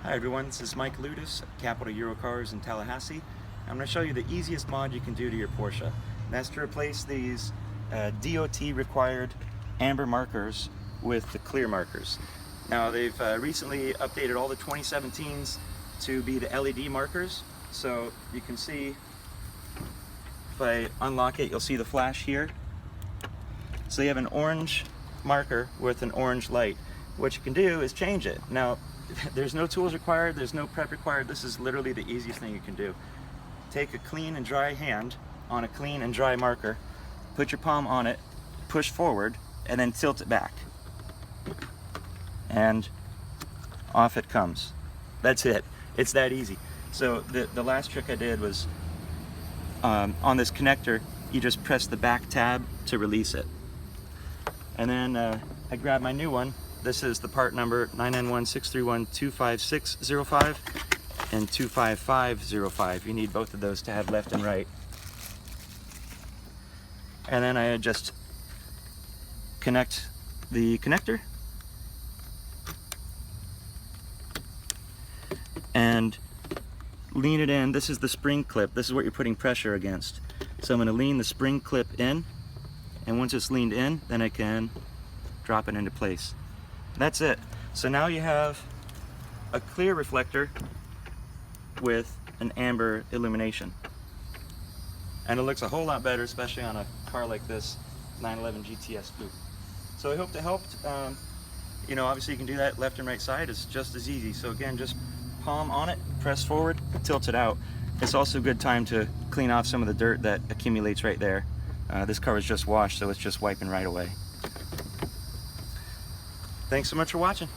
Hi everyone, this is Mike Ludes, Capital Euro Cars in Tallahassee. I'm going to show you the easiest mod you can do to your Porsche. And that's to replace these DOT required amber markers with the clear markers. Now they've recently updated all the 2017s to be the LED markers. So you can see, if I unlock it, you'll see the flash here. So you have an orange marker with an orange light. What you can do is change it. Now, there's no tools required, there's no prep required. This is literally the easiest thing you can do. Take a clean and dry hand on a clean and dry marker, put your palm on it, push forward, and then tilt it back. And off it comes. That's it. It's that easy. So the last trick I did was on this connector, you just press the back tab to release it. And then I grabbed my new one. This is the part number 991-631-25605 and 25505. You need both of those to have left and right. And then I just connect the connector and lean it in. This is the spring clip. This is what you're putting pressure against. So I'm going to lean the spring clip in, and once it's leaned in, then I can drop it into place. That's it. So now you have a clear reflector with an amber illumination. And it looks a whole lot better, especially on a car like this 911 GTS Coupe. So I hope that helped. You know, obviously you can do that left and right side. It's just as easy. So again, just palm on it, press forward, tilt it out. It's also a good time to clean off some of the dirt that accumulates right there. This car was just washed, so it's just wiping right away. Thanks so much for watching.